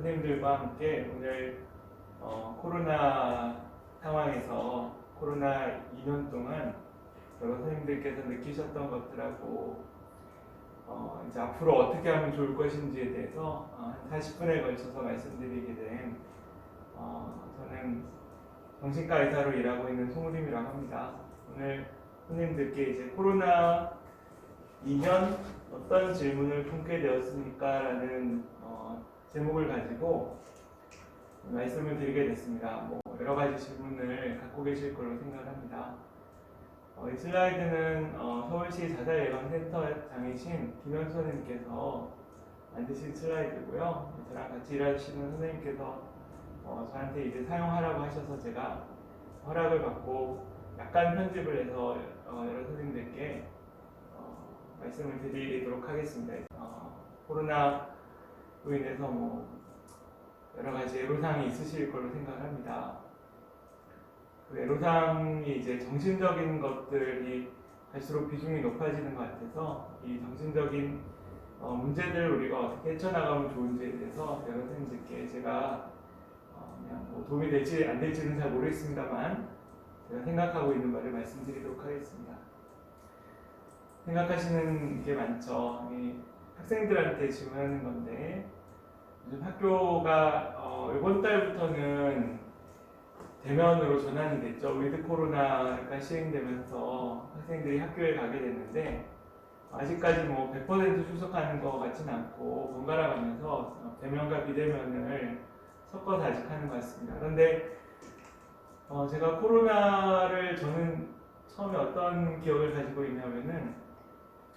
선생님들과 함께 오늘 코로나 상황에서 코로나 2년 동안 여러 선생님들께서 느끼셨던 것들하고 이제 앞으로 어떻게 하면 좋을 것인지에 대해서 한 40분에 걸쳐서 말씀드리게 된 저는 정신과 의사로 일하고 있는 송우림이라고 합니다. 오늘 선생님들께 이제 코로나 2년 어떤 질문을 품게 되었습니까? 라는 제목을 가지고 말씀을 드리게 됐습니다. 여러 가지 질문을 갖고 계실 걸로 생각합니다. 이 슬라이드는 서울시 자살예방센터장이신 김현수 선생님께서 만드신 슬라이드고요. 저랑 같이 일하시는 선생님께서 저한테 이제 사용하라고 하셔서 제가 허락을 받고 약간 편집을 해서 여러 선생님들께 말씀을 드리도록 하겠습니다. 코로나로 인해서 여러 가지 애로사항이 있으실 걸로 생각합니다. 그 애로사항이 이제 정신적인 것들이 갈수록 비중이 높아지는 것 같아서 이 정신적인 문제들을 우리가 어떻게 헤쳐나가면 좋은지에 대해서 여러 선생님들께 제가 그냥 도움이 될지 안 될지는 잘 모르겠습니다만 제가 생각하고 있는 바를 말씀드리도록 하겠습니다. 생각하시는 게 많죠. 학생들한테 질문하는 건데 요즘 학교가 이번 달부터는 대면으로 전환이 됐죠. 위드 코로나가 시행되면서 학생들이 학교에 가게 됐는데 아직까지 100% 출석하는 것 같지는 않고 번갈아 가면서 대면과 비대면을 섞어서 아직 하는 것 같습니다. 그런데 제가 코로나를 저는 처음에 어떤 기억을 가지고 있냐면은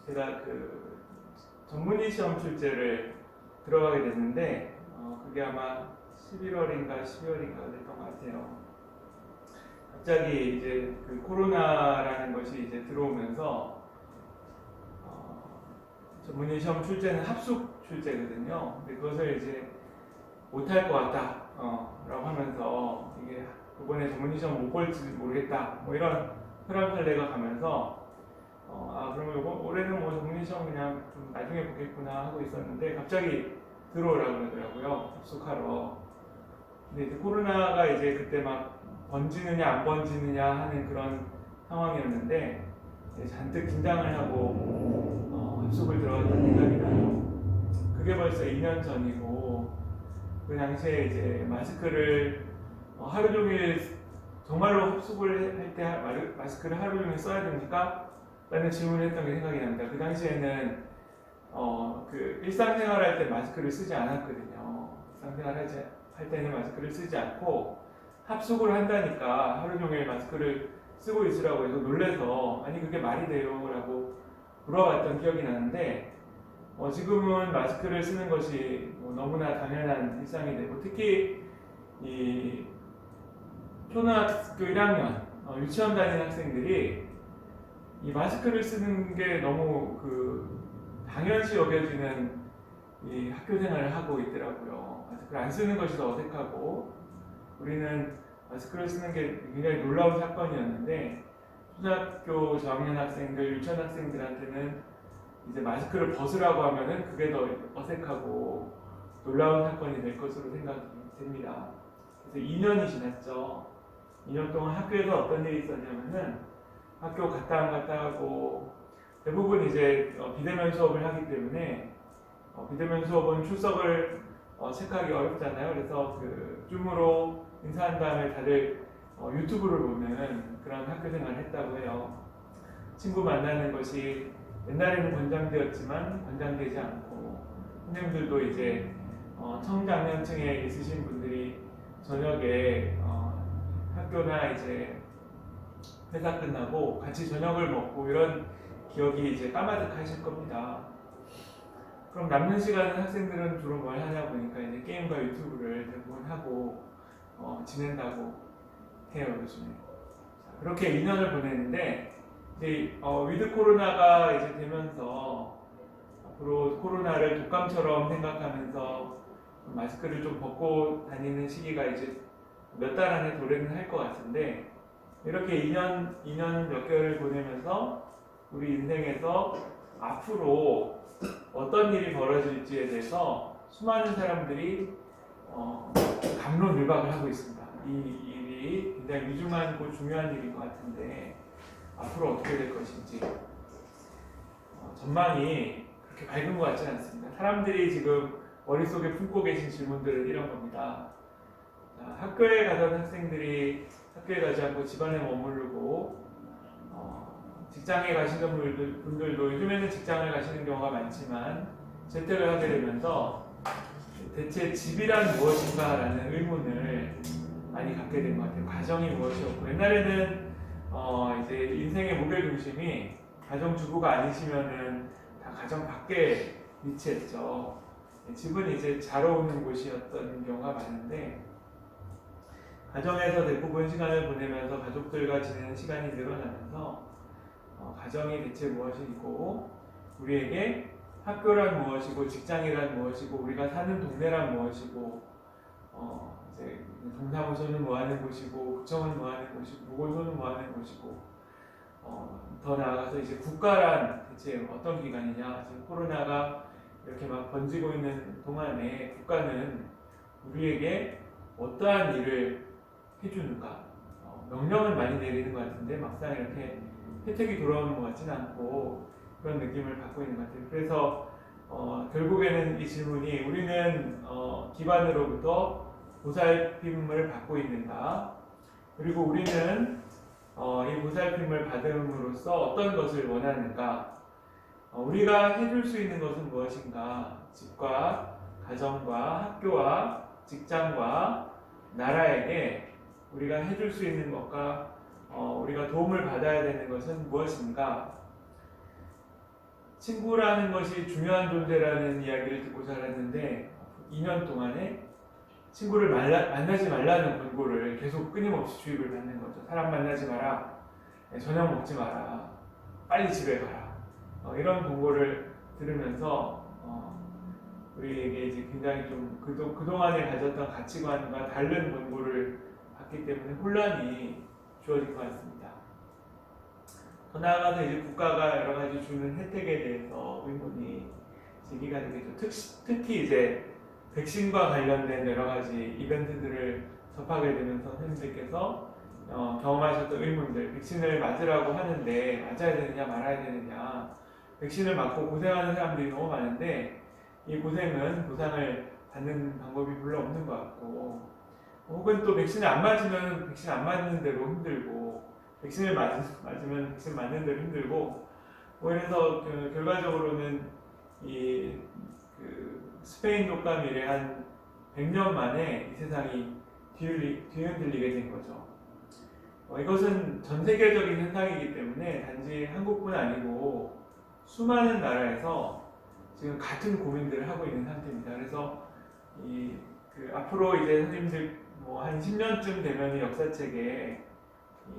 제가 그 전문의 시험 출제를 들어가게 됐는데 그게 아마 11월인가 12월인가 됐던 것 같아요. 갑자기 이제 그 코로나라는 것이 이제 들어오면서 전문의 시험 출제는 합숙 출제거든요. 근데 그것을 이제 못할 것 같다 라고 하면서 이게 이번에 전문의 시험 못 볼지 모르겠다 이런 혈압순례가 가면서 그러면 올해는 전문의 시험 그냥 좀 나중에 보겠구나 하고 있었는데 갑자기 들어오라고 그러더라고요. 합숙하러. 근데 이제 코로나가 이제 그때 막 번지느냐 안 번지느냐 하는 그런 상황이었는데 잔뜩 긴장을 하고 합숙을 들어갔던 생각이 나요. 그게 벌써 2년 전이고 그 당시에 이제 마스크를 하루 종일 정말로 합숙을 할 때 마스크를 하루 종일 써야 됩니까? 라는 질문을 했던 게 생각이 납니다. 그 당시에는 그 일상생활 할 때 마스크를 쓰지 않았거든요. 일상생활 할 때는 마스크를 쓰지 않고 합숙을 한다니까 하루 종일 마스크를 쓰고 있으라고 해서 놀래서 아니 그게 말이 돼요? 라고 물어봤던 기억이 나는데 지금은 마스크를 쓰는 것이 너무나 당연한 일상이 되고 특히 이 초등학교 1학년 유치원 다니는 학생들이 이 마스크를 쓰는 게 너무 당연시 여겨지는 이 학교 생활을 하고 있더라고요. 마스크를 안 쓰는 것이 더 어색하고 우리는 마스크를 쓰는 게 굉장히 놀라운 사건이었는데 초등학교 저학년 학생들, 유치원 학생들한테는 이제 마스크를 벗으라고 하면은 그게 더 어색하고 놀라운 사건이 될 것으로 생각이 됩니다. 그래서 2년이 지났죠. 2년 동안 학교에서 어떤 일이 있었냐면은 학교 갔다 안 갔다 하고 대부분 이제 비대면 수업을 하기 때문에 비대면 수업은 출석을 체크하기 어렵잖아요. 그래서 그 줌으로 인사한 다음에 다들 유튜브를 보는 그런 학교 생활을 했다고 해요. 친구 만나는 것이 옛날에는 권장되었지만 권장되지 않고 선생님들도 이제 청장년층에 있으신 분들이 저녁에 학교나 이제 회사 끝나고 같이 저녁을 먹고 이런 기억이 이제 까마득하실 겁니다. 그럼 남는 시간은 학생들은 주로 뭘 하냐 보니까 이제 게임과 유튜브를 대부분 하고 지낸다고 해요 요즘에. 그렇게 2년을 보냈는데 이제 위드 코로나가 이제 되면서 앞으로 코로나를 독감처럼 생각하면서 마스크를 좀 벗고 다니는 시기가 이제 몇 달 안에 도래는 할 것 같은데 이렇게 2년 몇 개월을 보내면서 우리 인생에서 앞으로 어떤 일이 벌어질지에 대해서 수많은 사람들이 갑론을박을 하고 있습니다. 이 일이 굉장히 위중하고 중요한 일인 것 같은데 앞으로 어떻게 될 것인지 전망이 그렇게 밝은 것 같지는 않습니다. 사람들이 지금 머릿속에 품고 계신 질문들은 이런 겁니다. 자, 학교에 가던 학생들이 학교에 가지 않고 집안에 머무르고 직장에 가시는 분들도 요즘에는 직장을 가시는 경우가 많지만 재택을 하게 되면서 대체 집이란 무엇인가라는 의문을 많이 갖게 된 것 같아요. 가정이 무엇이었고 옛날에는 이제 인생의 무게중심이 가정주부가 아니시면은 다 가정 밖에 위치했죠. 집은 이제 자러 오는 곳이었던 경우가 많은데 가정에서 대부분 시간을 보내면서 가족들과 지내는 시간이 늘어나면서 가정이 대체 무엇이고 우리에게 학교란 무엇이고 직장이란 무엇이고 우리가 사는 동네란 무엇이고 이제 동사무소는 뭐하는 곳이고 구청은 뭐하는 곳이고 보건소는 뭐하는 곳이고 더 나아가서 이제 국가란 대체 어떤 기관이냐. 지금 코로나가 이렇게 막 번지고 있는 동안에 국가는 우리에게 어떠한 일을 해주는가. 명령은 많이 내리는 것 같은데 막상 이렇게 혜택이 돌아오는 것 같지는 않고 그런 느낌을 받고 있는 것 같아요. 그래서 결국에는 이 질문이 우리는 기관으로부터 보살핌을 받고 있는가, 그리고 우리는 이 보살핌을 받음으로써 어떤 것을 원하는가, 우리가 해줄 수 있는 것은 무엇인가, 집과 가정과 학교와 직장과 나라에게 우리가 해줄 수 있는 것과 우리가 도움을 받아야 되는 것은 무엇인가. 친구라는 것이 중요한 존재라는 이야기를 듣고 자랐는데 2년 동안에 친구를 만나지 말라는 권고를 계속 끊임없이 주입을 받는 거죠. 사람 만나지 마라, 저녁 먹지 마라, 빨리 집에 가라, 이런 권고를 들으면서 우리에게 이제 굉장히 좀 그동안에 가졌던 가치관과 다른 권고를 받기 때문에 혼란이 주어질 것 같습니다. 더 나아가서 이제 국가가 여러 가지 주는 혜택에 대해서 의문이 제기가 되겠죠. 특히 이제 백신과 관련된 여러 가지 이벤트들을 접하게 되면서 선생님들께서 경험하셨던 의문들, 백신을 맞으라고 하는데 맞아야 되느냐 말아야 되느냐, 백신을 맞고 고생하는 사람들이 너무 많은데 이 고생은 보상을 받는 방법이 별로 없는 것 같고, 혹은 또 백신을 안 맞으면 백신 안 맞는 대로 힘들고, 백신을 맞으면 백신 맞는 대로 힘들고, 그래서 결과적으로는 스페인 독감 이래 한 100년 만에 이 세상이 뒤흔들리게 된 거죠. 이것은 전 세계적인 현상이기 때문에 단지 한국뿐 아니고 수많은 나라에서 지금 같은 고민들을 하고 있는 상태입니다. 그래서 앞으로 이제 선생님들 한 10년쯤 되면 역사책에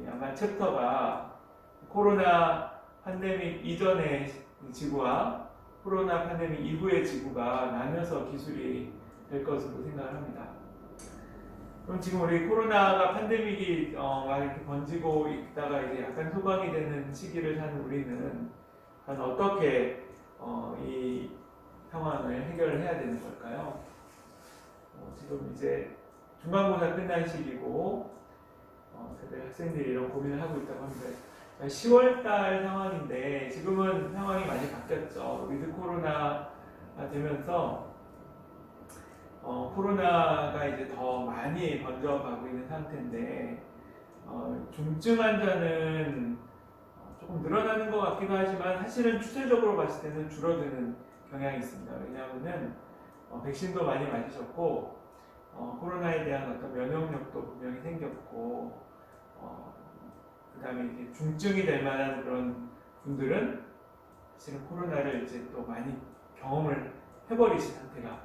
아마 챕터가 코로나 팬데믹 이전의 지구와 코로나 팬데믹 이후의 지구가 나뉘어서 기술이 될 것으로 생각을 합니다. 그럼 지금 우리 코로나가 팬데믹이 막 이렇게 번지고 있다가 이제 약간 소강이 되는 시기를 사는 우리는 과연 어떻게 이 상황을 해결을 해야 되는 걸까요? 지금 이제 중간고사 끝난 시기고 학생들이 이런 고민을 하고 있다고 합니다. 10월달 상황인데 지금은 상황이 많이 바뀌었죠. 위드 코로나가 되면서 코로나가 이제 더 많이 번져가고 있는 상태인데 중증 환자는 조금 늘어나는 것 같기도 하지만 사실은 추세적으로 봤을 때는 줄어드는 경향이 있습니다. 왜냐하면은 백신도 많이 맞으셨고 코로나에 대한 어떤 면역력도 분명히 생겼고 그 다음에 이제 중증이 될 만한 그런 분들은 사실은 코로나를 이제 또 많이 경험을 해버리신 상태가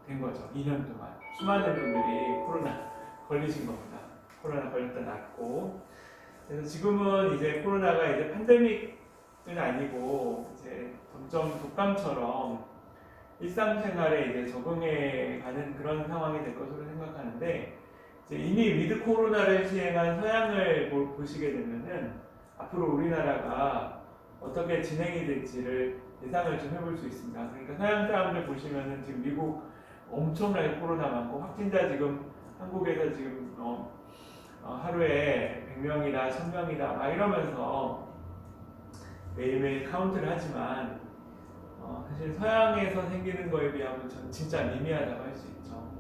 된 거죠. 2년 동안 수많은 분들이 코로나 걸리신 겁니다. 코로나 걸렸다 낫고. 그래서 지금은 이제 코로나가 이제 팬데믹은 아니고 이제 점점 독감처럼 일상생활에 이제 적응해가는 그런 상황이 될 것으로 생각하는데, 이제 이미 위드 코로나를 시행한 서양을 보시게 되면은 앞으로 우리나라가 어떻게 진행이 될지를 예상을 좀 해볼 수 있습니다. 그러니까 서양 사람들 보시면은 지금 미국 엄청나게 코로나 많고 확진자 지금 한국에서 지금 하루에 100명이다 1000명이다 막 이러면서 매일매일 카운트를 하지만 사실 서양에서 생기는 거에 비하면 전 진짜 미미하다고 할 수 있죠.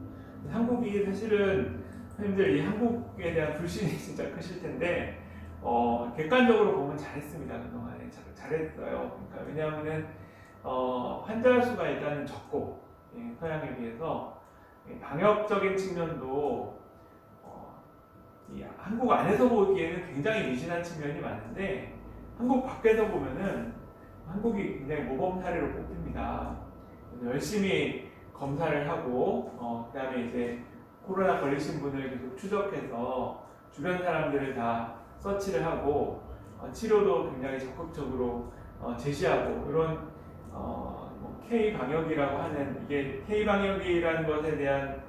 한국이 사실은 선생님들 이 한국에 대한 불신이 진짜 크실 텐데 객관적으로 보면 잘했습니다. 그동안에 잘했어요. 그러니까 왜냐하면은 환자 수가 일단은 적고 서양에 비해서 방역적인 측면도 이 한국 안에서 보기에는 굉장히 미진한 측면이 많은데 한국 밖에서 보면은 한국이 굉장히 모범 사례로 꼽힙니다. 열심히 검사를 하고 그다음에 이제 코로나 걸리신 분을 계속 추적해서 주변 사람들을 다 서치를 하고 치료도 굉장히 적극적으로 제시하고 이런 K 방역이라고 하는 이게 K 방역이라는 것에 대한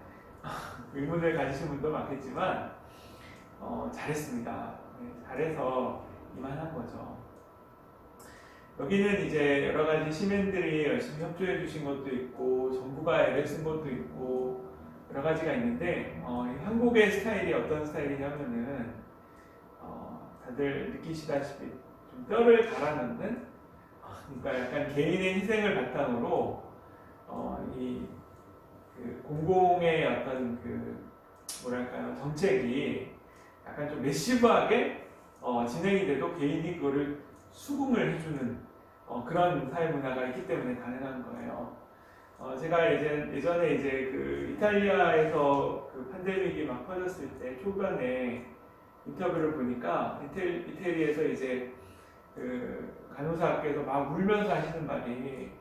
의문을 가지신 분도 많겠지만 잘했습니다. 잘해서 이만한 거죠. 여기는 이제 여러 가지 시민들이 열심히 협조해 주신 것도 있고 정부가 애를 쓴 것도 있고 여러 가지가 있는데 한국의 스타일이 어떤 스타일이냐면은 다들 느끼시다시피 좀 뼈를 갈아넣는 그러니까 약간 개인의 희생을 바탕으로 그 공공의 어떤 그 뭐랄까요 정책이 약간 좀 매시브하게 진행이 돼도 개인이 그거를 수긍을 해주는 그런 사회 문화가 있기 때문에 가능한 거예요. 제가 예전에 이제 그 이탈리아에서 그 팬데믹이 막 퍼졌을 때 초반에 인터뷰를 보니까 이태리에서 이제 그 간호사께서 막 울면서 하시는 말이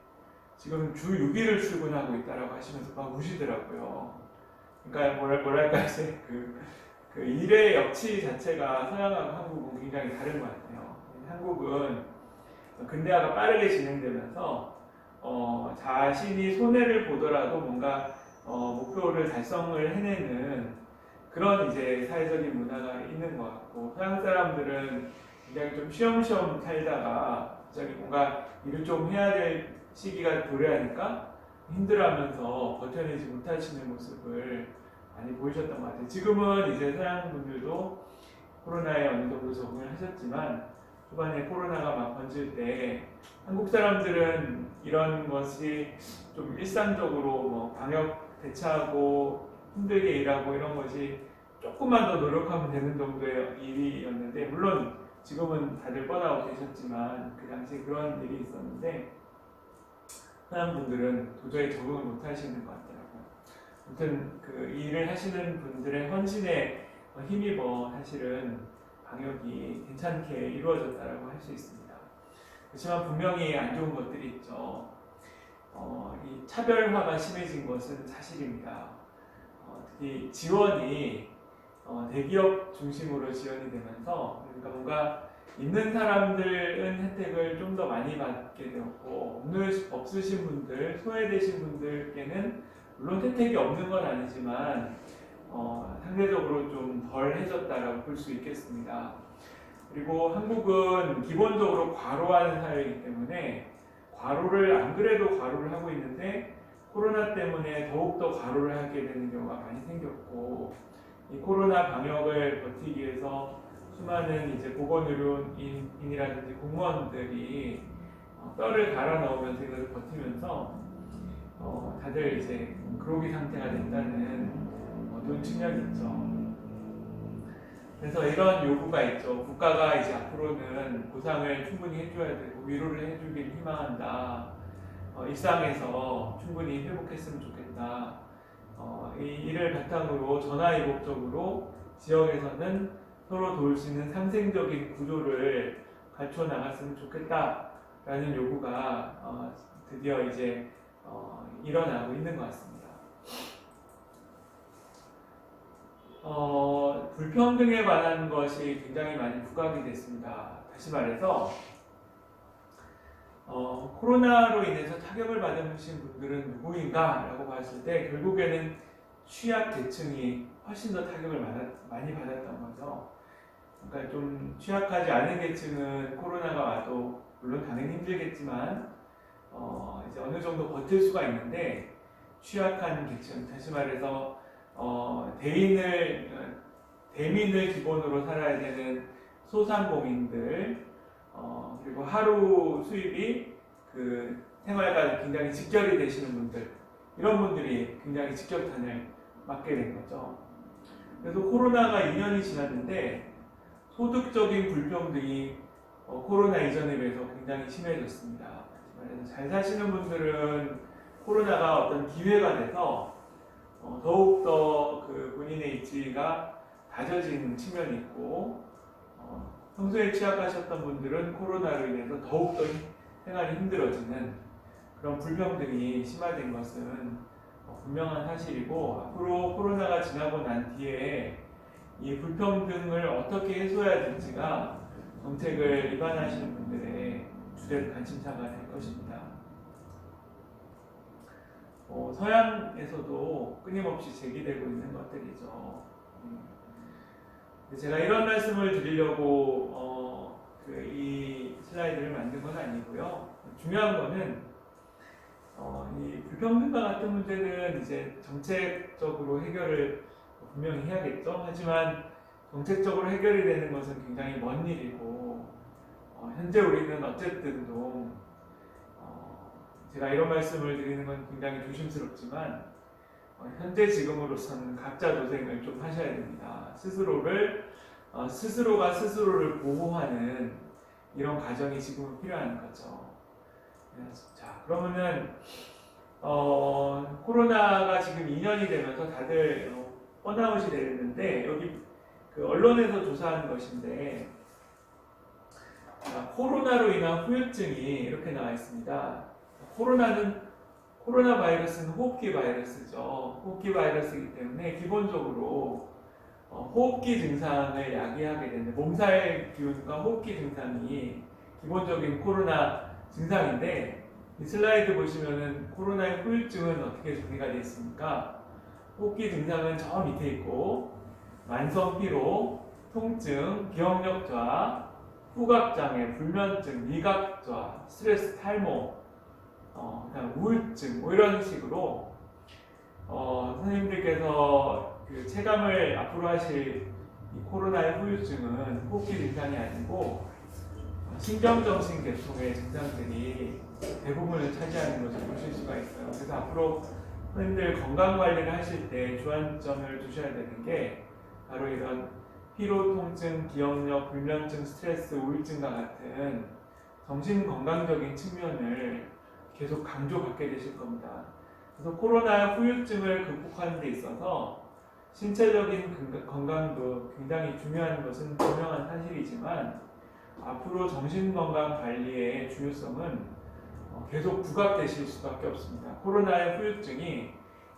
지금 주 6일을 출근하고 있다라고 하시면서 막 우시더라고요. 그러니까 뭐랄까 이제 그 일의 역치 자체가 서양하고 한국은 굉장히 다른 것 같아요. 한국은 근대화가 빠르게 진행되면서 자신이 손해를 보더라도 뭔가 목표를 달성을 해내는 그런 이제 사회적인 문화가 있는 것 같고 서양 사람들은 굉장히 좀 쉬엄쉬엄 살다가 갑자기 뭔가 일을 좀 해야 될 시기가 도래하니까 힘들어하면서 버텨내지 못하시는 모습을 많이 보이셨던 것 같아요. 지금은 이제 서양 분들도 코로나에 어느 정도 적응을 하셨지만 초반에 코로나가 막 번질 때 한국 사람들은 이런 것이 좀 일상적으로 뭐 방역 대처하고 힘들게 일하고 이런 것이 조금만 더 노력하면 되는 정도의 일이었는데 물론 지금은 다들 뻔하고 계셨지만 그 당시에 그런 일이 있었는데 서양 분들은 도저히 적응을 못 하시는 것 같더라고요. 아무튼 그 일을 하시는 분들의 헌신에 힘입어 사실은 방역이 괜찮게 이루어졌다라고 할 수 있습니다. 그렇지만 분명히 안 좋은 것들이 있죠. 이 차별화가 심해진 것은 사실입니다. 특히 지원이 대기업 중심으로 지원이 되면서 그러니까 뭔가 있는 사람들은 혜택을 좀 더 많이 받게 되었고 없으신 분들, 소외되신 분들께는 물론 혜택이 없는 건 아니지만 상대적으로 좀 덜 해졌다라고 볼 수 있겠습니다. 그리고 한국은 기본적으로 과로하는 사회이기 때문에 과로를 안 그래도 과로를 하고 있는데 코로나 때문에 더욱더 과로를 하게 되는 경우가 많이 생겼고 이 코로나 방역을 버티기 위해서 수많은 이제 보건의료인이라든지 공무원들이 뼈를 갈아 넣으면서 이것을 버티면서 다들 이제 그로기 상태가 됐다는 어두운 측면이 있죠. 그래서 이런 요구가 있죠. 국가가 이제 앞으로는 보상을 충분히 해줘야 되고 위로를 해주길 희망한다. 일상에서 충분히 회복했으면 좋겠다. 이 일을 바탕으로 전화위복적으로 지역에서는 서로 도울 수 있는 상생적인 구조를 갖춰 나갔으면 좋겠다라는 요구가 드디어 이제 일어나고 있는 것 같습니다. 불평등에 관한 것이 굉장히 많이 부각이 됐습니다. 다시 말해서 코로나로 인해서 타격을 받으신 분들은 누구인가 라고 봤을 때 결국에는 취약계층이 훨씬 더 타격을 많이 받았던 거죠. 그러니까 좀 취약하지 않은 계층은 코로나가 와도 물론 당연히 힘들겠지만 이제 어느 정도 버틸 수가 있는데 취약한 계층, 다시 말해서 대민을 기본으로 살아야 되는 소상공인들, 그리고 하루 수입이 그 생활과 굉장히 직결이 되시는 분들, 이런 분들이 굉장히 직격탄을 맞게 된 거죠. 그래서 코로나가 2년이 지났는데 소득적인 불평등이 코로나 이전에 비해서 굉장히 심해졌습니다. 잘 사시는 분들은 코로나가 어떤 기회가 돼서 더욱더 그 본인의 입지가 다져진 측면이 있고, 평소에 취약하셨던 분들은 코로나로 인해서 더욱더 생활이 힘들어지는 그런 불평등이 심화된 것은 분명한 사실이고, 앞으로 코로나가 지나고 난 뒤에 이 불평등을 어떻게 해소해야 될지가 정책을 입안하시는 분들의 주된 관심사가 될 것입니다. 서양에서도 끊임없이 제기되고 있는 것들이죠. 제가 이런 말씀을 드리려고 이 슬라이드를 만든 건 아니고요. 중요한 거는 이 불평등과 같은 문제는 이제 정책적으로 해결을 분명히 해야겠죠. 하지만 정책적으로 해결이 되는 것은 굉장히 먼 일이고, 현재 우리는 어쨌든 제가 이런 말씀을 드리는 건 굉장히 조심스럽지만 현재 지금으로서는 각자 도생을 좀 하셔야 됩니다. 스스로가 스스로를 보호하는 이런 과정이 지금은 필요한 거죠. 자, 그러면은 코로나가 지금 2년이 되면서 다들 번아웃이 되는데, 여기 그 언론에서 조사한 것인데, 코로나로 인한 후유증이 이렇게 나와 있습니다. 코로나 바이러스는 호흡기 바이러스죠. 호흡기 바이러스이기 때문에 기본적으로 호흡기 증상을 야기하게 되는, 몸살 기운과 호흡기 증상이 기본적인 코로나 증상인데, 이 슬라이드 보시면은 코로나의 후유증은 어떻게 정리가 되어 있습니까? 호흡기 증상은 저 밑에 있고, 만성 피로, 통증, 기억력 저하, 후각장애, 불면증, 미각 저하, 스트레스 탈모, 그다음 우울증, 이런 식으로 선생님들께서 그 체감을 앞으로 하실 이 코로나의 후유증은 호흡기 증상이 아니고 신경정신 계통의 증상들이 대부분을 차지하는 것을 보실 수가 있어요. 그래서 앞으로 선생님들 건강 관리를 하실 때 주안점을 두셔야 되는 게 바로 이런 피로, 통증, 기억력, 불면증, 스트레스, 우울증과 같은 정신 건강적인 측면을 계속 강조받게 되실 겁니다. 그래서 코로나 후유증을 극복하는 데 있어서 신체적인 건강도 굉장히 중요한 것은 분명한 사실이지만, 앞으로 정신건강 관리의 중요성은 계속 부각되실 수밖에 없습니다. 코로나의 후유증이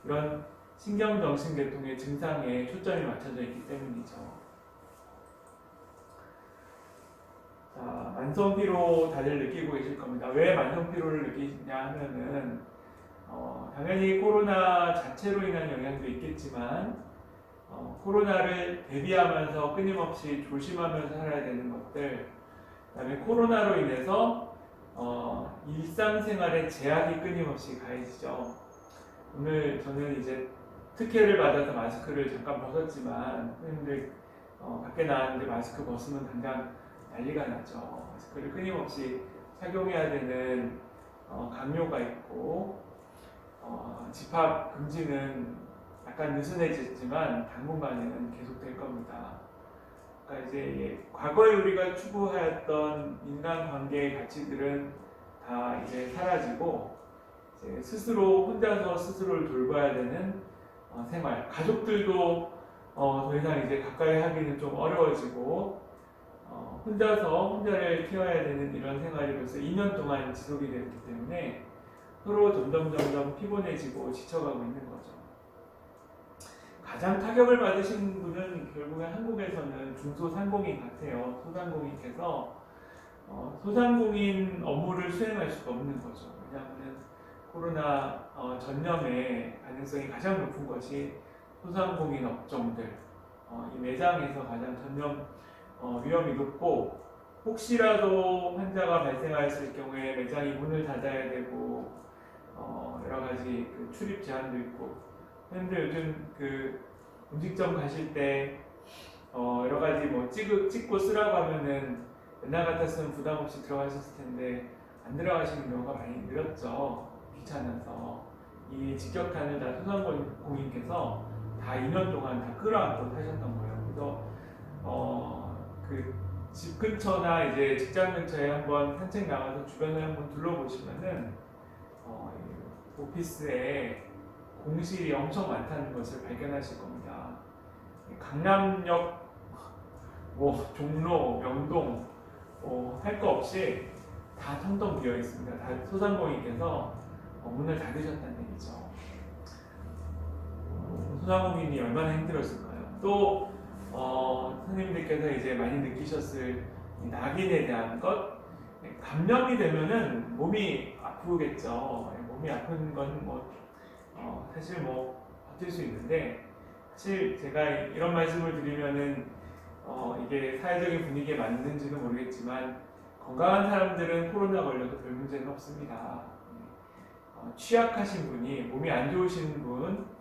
이런 신경정신계통의 증상에 초점이 맞춰져 있기 때문이죠. 자, 만성피로 다들 느끼고 계실 겁니다. 왜 만성피로를 느끼냐 하면은 당연히 코로나 자체로 인한 영향도 있겠지만, 코로나를 대비하면서 끊임없이 조심하면서 살아야 되는 것들, 그다음에 코로나로 인해서 일상생활에 제약이 끊임없이 가해지죠. 오늘 저는 이제 특혜를 받아서 마스크를 잠깐 벗었지만, 선생님들 밖에 나왔는데 마스크 벗으면 당장 난리가 나죠. 마스크를 끊임없이 착용해야 되는 강요가 있고, 집합 금지는 약간 느슨해졌지만 당분간은 계속될 겁니다. 그러니까 이제 과거에 우리가 추구하였던 인간관계의 가치들은 다 이제 사라지고, 이제 스스로 혼자서 스스로를 돌봐야 되는 생활, 가족들도 더 이상 이제 가까이 하기는 좀 어려워지고, 혼자를 키워야 되는 이런 생활이 벌써 2년 동안 지속이 되었기 때문에 서로 점점 피곤해지고 지쳐가고 있는 거죠. 가장 타격을 받으신 분은 결국엔 한국에서는 중소상공인 같아요. 소상공인께서 소상공인 업무를 수행할 수가 없는 거죠. 왜냐하면 코로나 전염의 가능성이 가장 높은 것이 소상공인 업종들, 이 매장에서 가장 전염 위험이 높고, 혹시라도 환자가 발생하였을 경우에 매장이 문을 닫아야 되고, 여러 가지 그 출입 제한도 있고, 선생님들 요즘 그 음식점 가실 때 여러 가지 뭐 찍고 쓰라고 하면은 옛날 같았으면 부담 없이 들어가셨을 텐데 안 들어가시는 경우가 많이 늘었죠. 귀찮아서. 이 직격탄을 다 소상공인께서 다 2년 동안 다 끌어안고 사셨던 거예요. 그래서 그 집 근처나 이제 직장 근처에 한번 산책 나가서 주변을 한번 둘러보시면은 이 오피스에 공실이 엄청 많다는 것을 발견하실 겁니다. 강남역, 뭐 종로, 명동 할 거 없이 다 텅텅 비어 있습니다. 다 소상공인께서 문을 닫으셨다는 얘기죠. 소상공인이 얼마나 힘들었을까요? 또 선생님들께서 이제 많이 느끼셨을 이 낙인에 대한 것, 감염이 되면은 몸이 아프겠죠. 몸이 아픈 건 사실 버틸 수 있는데, 사실 제가 이런 말씀을 드리면은 이게 사회적인 분위기에 맞는지는 모르겠지만 건강한 사람들은 코로나 걸려도 별 문제는 없습니다. 취약하신 분이, 몸이 안 좋으신 분,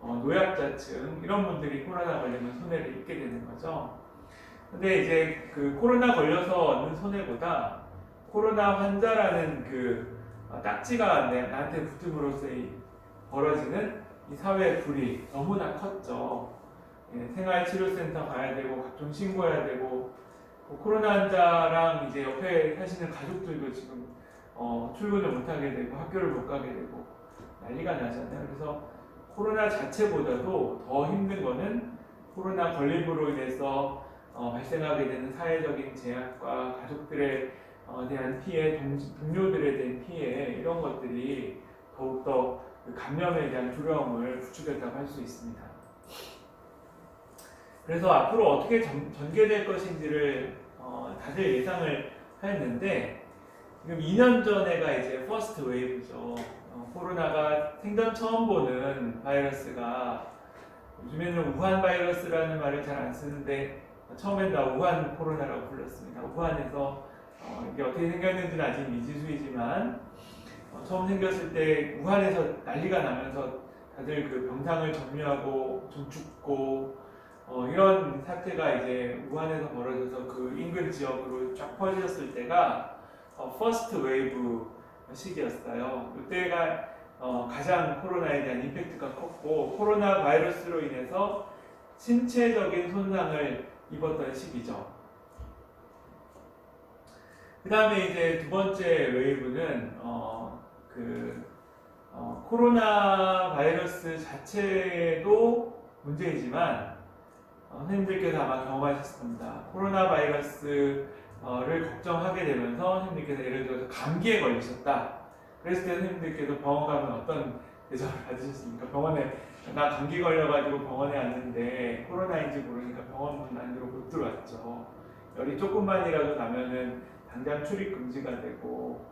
노약자층 이런 분들이 코로나 걸리면 손해를 입게 되는 거죠. 근데 이제 그 코로나 걸려서 얻는 손해보다 코로나 환자라는 그 딱지가 나한테 붙음으로써 벌어지는 이 사회의 불이 너무나 컸죠. 생활치료센터 가야 되고 각종 신고해야 되고, 코로나 환자랑 이제 옆에 사시는 가족들도 지금 출근을 못 하게 되고 학교를 못 가게 되고 난리가 나잖아요. 그래서 코로나 자체보다도 더 힘든 거는 코로나 걸림으로 인해서 발생하게 되는 사회적인 제약과 가족들에 대한 피해, 동료들에 대한 피해, 이런 것들이 더욱더 그 감염에 대한 두려움을 부추겼다고 할 수 있습니다. 그래서 앞으로 어떻게 전개될 것인지를 다들 예상을 했는데, 지금 2년 전에가 이제 퍼스트 웨이브죠. 코로나가 생전 처음 보는 바이러스가, 요즘에는 우한 바이러스라는 말을 잘 안 쓰는데 처음엔 다 우한 코로나라고 불렀습니다. 우한에서 이게 어떻게 생겼는지는 아직 미지수이지만 처음 생겼을 때 우한에서 난리가 나면서 다들 그 병상을 점유하고 좀 죽고 이런 사태가 이제 우한에서 벌어져서 그 인근 지역으로 쫙 퍼졌을 때가 퍼스트 웨이브 시기였어요. 이때가 가장 코로나에 대한 임팩트가 컸고, 코로나 바이러스로 인해서 신체적인 손상을 입었던 시기죠. 그 다음에 이제 두 번째 웨이브는 코로나 바이러스 자체도 문제이지만 선생님들께서 아마 경험하셨을 겁니다. 코로나 바이러스를 걱정하게 되면서 선생님들께서 예를 들어서 감기에 걸리셨다. 그랬을 때 선생님들께서 병원 가면 어떤 대접을 받으셨습니까? 병원에 나 감기 걸려가지고 병원에 왔는데 코로나인지 모르니까 병원 문 안으로 못 들어왔죠. 열이 조금만이라도 나면은 당장 출입 금지가 되고,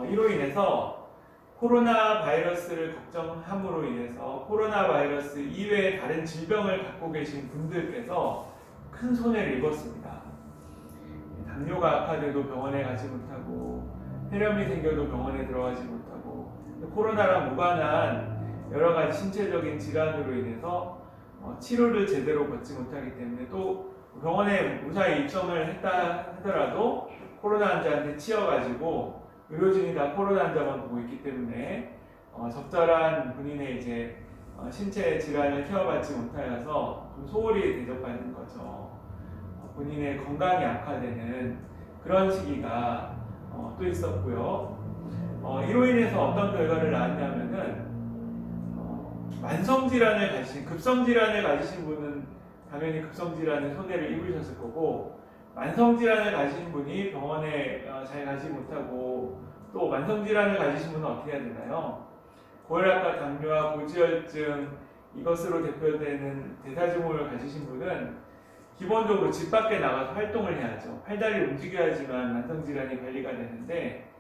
이로 인해서 코로나 바이러스를 걱정함으로 인해서 코로나 바이러스 이외의 다른 질병을 갖고 계신 분들께서 큰 손해를 입었습니다. 당뇨가 악화돼도 병원에 가지 못하고, 폐렴이 생겨도 병원에 들어가지 못하고, 코로나랑 무관한 여러 가지 신체적인 질환으로 인해서 치료를 제대로 받지 못하기 때문에, 또 병원에 무사히 입성을 했다 하더라도 코로나 환자한테 치여가지고 의료진이 다 코로나 환자만 보고 있기 때문에 적절한 본인의 이제 신체 질환을 케어받지 못하여서 좀 소홀히 대접받는 거죠. 본인의 건강이 악화되는 그런 시기가 또 있었고요. 이로 인해서 어떤 결과를 낳았냐면은 만성질환을 가지신, 급성질환을 가지신 분은 당연히 급성질환의 손해를 입으셨을 거고, 만성질환을 가지신 분이 병원에 잘 가지 못하고, 또 만성질환을 가지신 분은 어떻게 해야 되나요? 고혈압과 당뇨와 고지혈증, 이것으로 대표되는 대사증후를 가지신 분은 기본적으로 집 밖에 나가서 활동을 해야죠. 팔다리를 움직여야지만 만성질환이 관리가 되는데,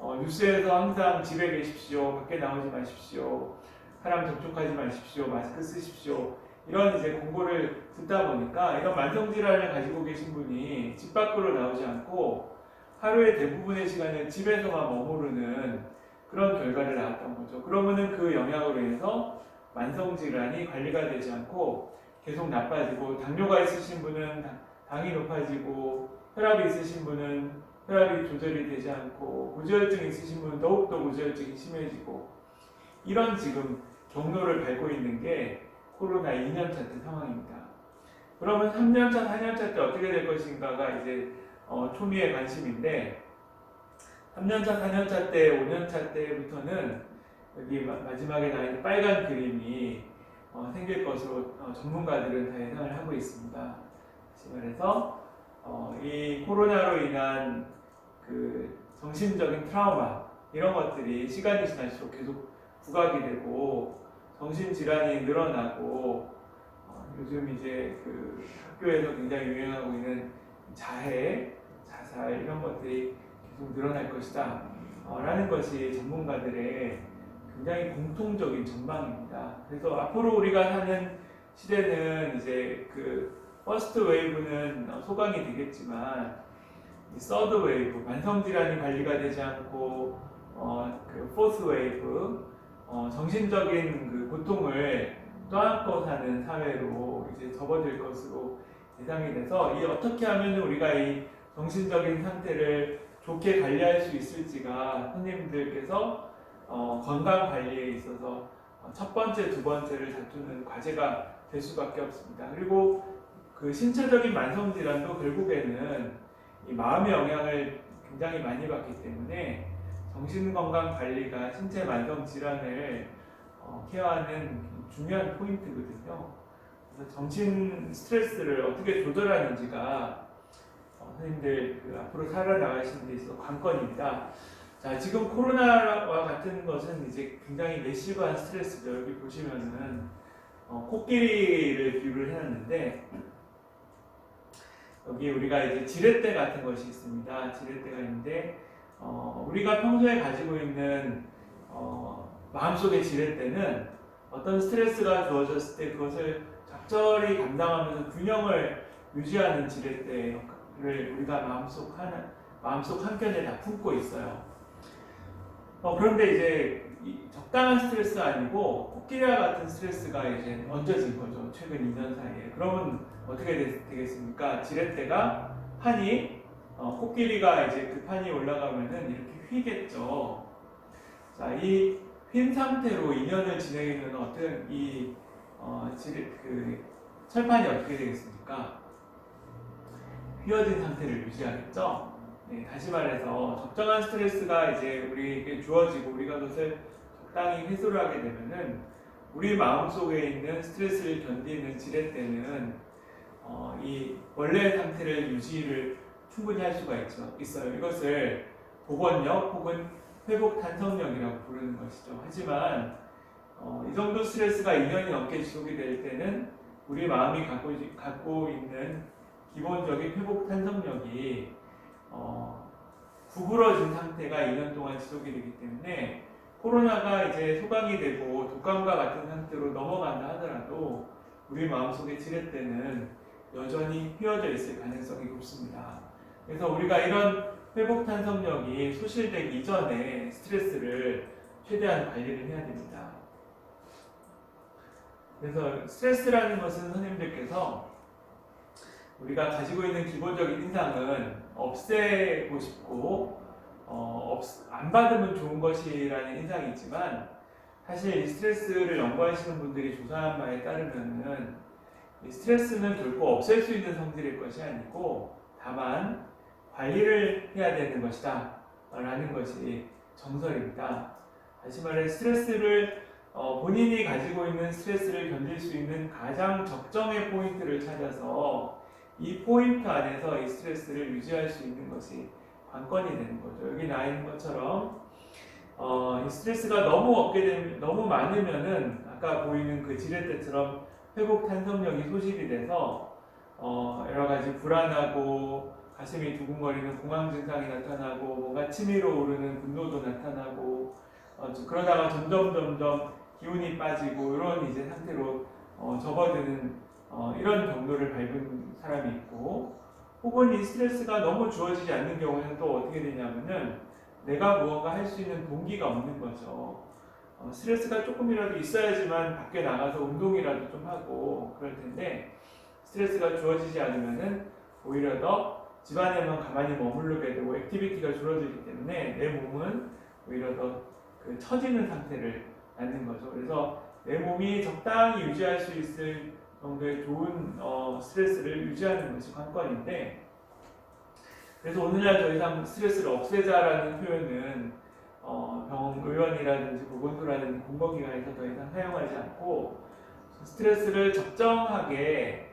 뉴스에서 항상 집에 계십시오, 밖에 나오지 마십시오, 사람 접촉하지 마십시오, 마스크 쓰십시오, 이런 이제 공고를 듣다 보니까 이런 만성질환을 가지고 계신 분이 집 밖으로 나오지 않고 하루의 대부분의 시간을 집에서만 머무르는 그런 결과를 나왔던 거죠. 그러면은 그 영향으로 인해서 만성질환이 관리가 되지 않고 계속 나빠지고, 당뇨가 있으신 분은 당이 높아지고, 혈압이 있으신 분은 혈압이 조절이 되지 않고, 고지혈증 있으신 분은 더욱더 고지혈증이 심해지고, 이런 지금 경로를 밟고 있는 게 코로나 2년차 때 상황입니다. 그러면 3년차, 4년차 때 어떻게 될 것인가가 이제 초미의 관심인데, 3년차, 4년차 때, 5년차 때부터는 여기 마지막에 나있는 빨간 그림이 생길 것으로 전문가들은 다 예상을 하고 있습니다. 다시 말해서 이 코로나로 인한 그 정신적인 트라우마, 이런 것들이 시간이 지날수록 계속 부각이 되고 정신질환이 늘어나고, 요즘 이제 그 학교에서 굉장히 유행하고 있는 자해, 자살, 이런 것들이 계속 늘어날 것이다 라는 것이 전문가들의 굉장히 공통적인 전망입니다. 그래서 앞으로 우리가 사는 시대는 이제 그 퍼스트 웨이브는 소강이 되겠지만, 이 서드 웨이브, 만성질환이 관리가 되지 않고 그 포스 웨이브, 정신적인 그 고통을 떠안고 사는 사회로 이제 접어들 것으로 예상이 돼서, 이 어떻게 하면 우리가 이 정신적인 상태를 좋게 관리할 수 있을지가 선생님들께서 건강 관리에 있어서 첫 번째, 두 번째를 다투는 과제가 될 수밖에 없습니다. 그리고 그 신체적인 만성 질환도 결국에는 이 마음의 영향을 굉장히 많이 받기 때문에 정신 건강 관리가 신체 만성 질환을 케어하는 중요한 포인트거든요. 그래서 정신 스트레스를 어떻게 조절하는지가 선생님들 그 앞으로 살아나가시는 데 있어서 관건입니다. 자, 지금 코로나와 같은 것은 이제 굉장히 매시브한 스트레스죠. 여기 보시면은 코끼리를 비유를 해놨는데, 여기 우리가 이제 지렛대 같은 것이 있습니다. 지렛대가 있는데, 우리가 평소에 가지고 있는 마음속의 지렛대는 어떤 스트레스가 주어졌을 때 그것을 적절히 감당하면서 균형을 유지하는 지렛대를 우리가 마음속 한켠에 다 품고 있어요. 그런데 이제 적당한 스트레스가 아니고 코끼리와 같은 스트레스가 이제 얹어진 거죠. 최근 2년 사이에. 그러면 어떻게 되겠습니까? 지렛대가 판이 코끼리가 이제 그 판이 올라가면은 이렇게 휘겠죠. 자, 이 휜 상태로 2년을 지내면 어떤 그 철판이 어떻게 되겠습니까? 휘어진 상태를 유지하겠죠. 네, 다시 말해서 적정한 스트레스가 이제 우리에게 주어지고 우리가 그것을 적당히 회수를 하게 되면은 우리 마음속에 있는 스트레스를 견디는 지렛대는 이 원래의 상태를 유지를 충분히 할 수가 있어요. 이것을 복원력 혹은 회복 탄성력이라고 부르는 것이죠. 하지만 이 정도 스트레스가 2년이 넘게 지속이 될 때는 우리 마음이 갖고 있는 기본적인 회복 탄성력이 구부러진 상태가 2년 동안 지속이 되기 때문에 코로나가 이제 소강이 되고 독감과 같은 상태로 넘어간다 하더라도 우리 마음속의 지렛대는 여전히 휘어져 있을 가능성이 높습니다. 그래서 우리가 이런 회복 탄성력이 소실되기 이전에 스트레스를 최대한 관리를 해야 됩니다. 그래서 스트레스라는 것은 선생님들께서 우리가 가지고 있는 기본적인 인상은 없애고 싶고 안 받으면 좋은 것이라는 인상이 있지만, 사실 이 스트레스를 연구하시는 분들이 조사한 바에 따르면은 이 스트레스는 결코 없앨 수 있는 성질일 것이 아니고 다만 관리를 해야 되는 것이다 라는 것이 정설입니다. 다시 말해 스트레스를 본인이 가지고 있는 스트레스를 견딜 수 있는 가장 적정의 포인트를 찾아서 이 포인트 안에서 이 스트레스를 유지할 수 있는 것이 관건이 되는 거죠. 여기 나와 있는 것처럼 이 스트레스가 너무 많으면은 아까 보이는 그 지렛대처럼 회복 탄성력이 소실이 돼서 여러 가지 불안하고 가슴이 두근거리는 공황 증상이 나타나고 뭔가 치밀어 오르는 분노도 나타나고 그러다가 점점 기운이 빠지고 이런 이제 상태로 접어드는 이런 경로를 밟은 사람이 있고, 혹은 이 스트레스가 너무 주어지지 않는 경우에는 또 어떻게 되냐면은 내가 무언가 할 수 있는 동기가 없는 거죠. 스트레스가 조금이라도 있어야지만 밖에 나가서 운동이라도 좀 하고 그럴 텐데 스트레스가 주어지지 않으면은 오히려 더 집안에만 가만히 머무르게 되고 액티비티가 줄어들기 때문에 내 몸은 오히려 더 그 처지는 상태를 갖는 거죠. 그래서 내 몸이 적당히 유지할 수 있을 정도의 좋은 스트레스를 유지하는 것이 관건인데, 그래서 오늘날 더 이상 스트레스를 없애자라는 표현은 병의원이라든지 보건소라든지 공공기관에서 더 이상 사용하지 않고 스트레스를 적정하게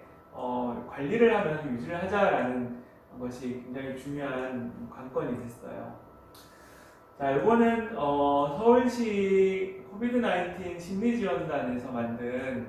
관리를 하면서 유지를 하자라는 것이 굉장히 중요한 관건이 됐어요. 자, 이거는 서울시 코비드-19 심리지원단에서 만든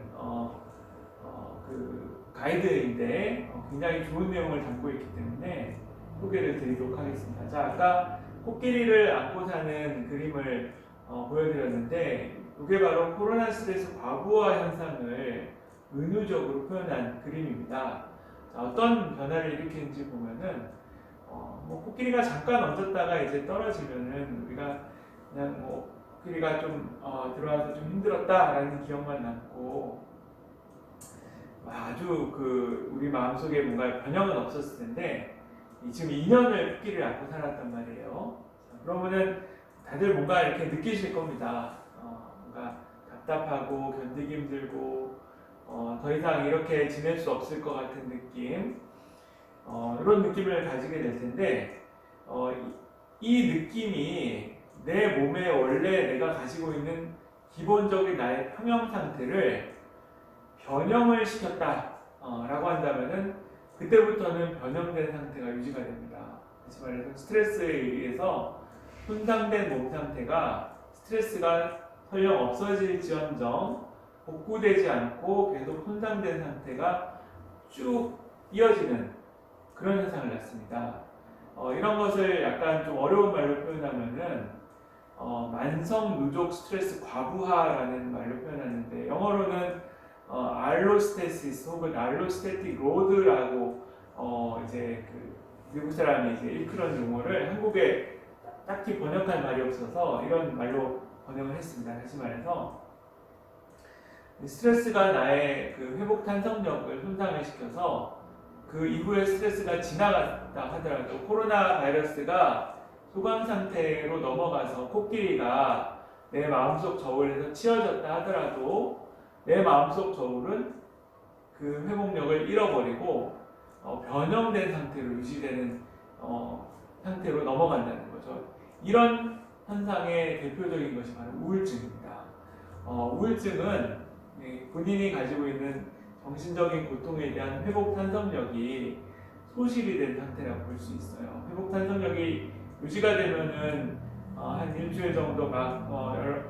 그 가이드인데 굉장히 좋은 내용을 담고 있기 때문에 소개를 드리도록 하겠습니다. 자, 아까 코끼리를 안고 사는 그림을 보여드렸는데 이게 바로 코로나 스트레스 과부하 현상을 은유적으로 표현한 그림입니다. 자, 어떤 변화를 일으키는지 보면은 코끼리가 잠깐 얹었다가 이제 떨어지면은 우리가 그냥 코끼리가 좀 들어와서 좀 힘들었다라는 기억만 남고 아주 그 우리 마음속에 뭔가 변형은 없었을 텐데 지금 2년을 코끼리를 안고 살았단 말이에요. 자, 그러면은 다들 뭔가 이렇게 느끼실 겁니다. 뭔가 답답하고 견디기 힘들고 더 이상 이렇게 지낼 수 없을 것 같은 느낌, 이런 느낌을 가지게 될 텐데 이 느낌이 내 몸에 원래 내가 가지고 있는 기본적인 나의 평형 상태를 변형을 시켰다 라고 한다면은 그때부터는 변형된 상태가 유지가 됩니다. 다시 말해서 스트레스에 의해서 손상된 몸 상태가 스트레스가 설령 없어질지언정 복구되지 않고 계속 손상된 상태가 쭉 이어지는 그런 현상을 낳습니다. 이런 것을 약간 좀 어려운 말로 표현하면은 만성 누적 스트레스 과부하라는 말로 표현하는데 영어로는 알로스테시스 혹은 알로스테틱 로드라고 이제 그 미국 사람이 이제 일컬은 용어를 한국에 딱히 번역할 말이 없어서 이런 말로 번역을 했습니다. 다시 말해서 스트레스가 나의 그 회복 탄성력을 손상을 시켜서 그 이후에 스트레스가 지나갔다 하더라도 코로나 바이러스가 소강 상태로 넘어가서 코끼리가 내 마음속 저울에서 치워졌다 하더라도 내 마음속 저울은 그 회복력을 잃어버리고 변형된 상태로 유지되는 상태로 넘어간다는 거죠. 이런 현상의 대표적인 것이 바로 우울증입니다. 우울증은 본인이 가지고 있는 정신적인 고통에 대한 회복 탄성력이 소실이 된 상태라고 볼 수 있어요. 회복 탄성력이 유지가 되면은 한 일주일 정도 막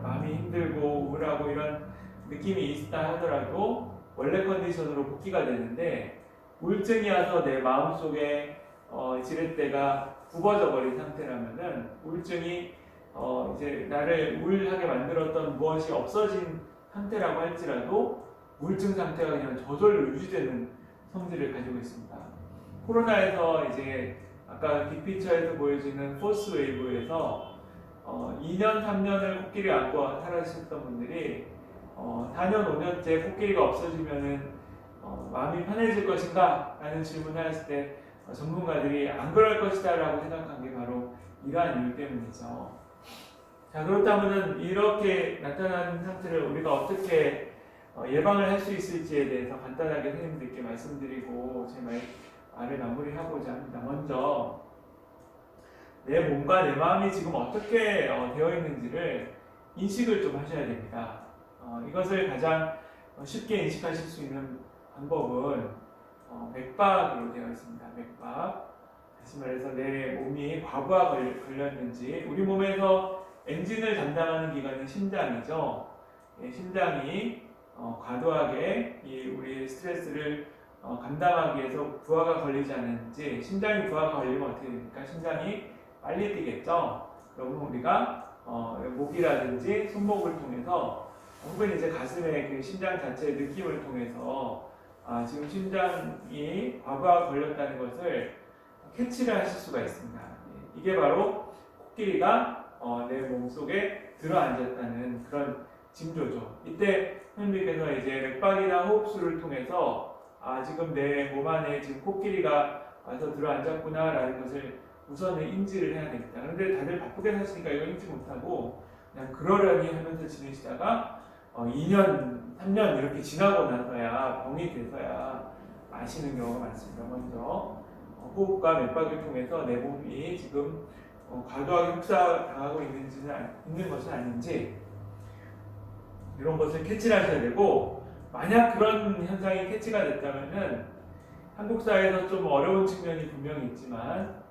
마음이 힘들고 우울하고 이런 느낌이 있다 하더라도 원래 컨디션으로 복귀가 되는데 우울증이 와서 내 마음속에 지렛대가 굽어져 버린 상태라면은 우울증이 이제 나를 우울하게 만들었던 무엇이 없어진 상태라고 할지라도 우울증 상태가 그냥 저절로 유지되는 성질을 가지고 있습니다. 코로나에서 이제 아까 빅피처에서 보여지는 포스 웨이브에서 2년, 3년을 코끼리 안고 살아주셨던 분들이 4년, 5년째 코끼리가 없어지면은 마음이 편해질 것인가? 라는 질문을 했을 때 전문가들이 안 그럴 것이다 라고 생각한 게 바로 이러한 이유 때문이죠. 자, 그렇다면 이렇게 나타나는 상태를 우리가 어떻게 예방을 할 수 있을지에 대해서 간단하게 선생님들께 말씀드리고 제 말을 마무리하고자 합니다. 먼저 내 몸과 내 마음이 지금 어떻게 되어 있는지를 인식을 좀 하셔야 됩니다. 이것을 가장 쉽게 인식하실 수 있는 방법은 맥박으로 되어 있습니다. 맥박. 다시 말해서 내 몸이 과부하 걸렸는지, 우리 몸에서 엔진을 담당하는 기관은 심장이죠. 심장이 과도하게 우리 스트레스를 감당하기 위해서 부하가 걸리지 않는지, 심장이 부하가 걸리면 어떻게 됩니까? 심장이 빨리 뛰겠죠. 그러면 우리가 목이라든지 손목을 통해서 혹은 이제 가슴의 그 심장 자체의 느낌을 통해서 지금 심장이 과부하가 걸렸다는 것을 캐치를 하실 수가 있습니다. 이게 바로 코끼리가 내 몸속에 들어앉았다는 그런 징조죠. 이때 선생님께서 이제 맥박이나 호흡수를 통해서 지금 내 몸 안에 지금 코끼리가 와서 들어앉았구나라는 것을 우선은 인지를 해야 됩니다. 그런데 다들 바쁘게 사시니까 이거 인지 못하고 그냥 그러려니 하면서 지내시다가 2년, 3년 이렇게 지나고 나서야 병이 돼서야 아시는 경우가 많습니다. 먼저 호흡과 맥박을 통해서 내 몸이 지금 과도하게 혹사당하고 있는 것은 아닌지 이런 것을 캐치를 하셔야 되고, 만약 그런 현상이 캐치가 됐다면은 한국 사회에서 좀 어려운 측면이 분명히 있지만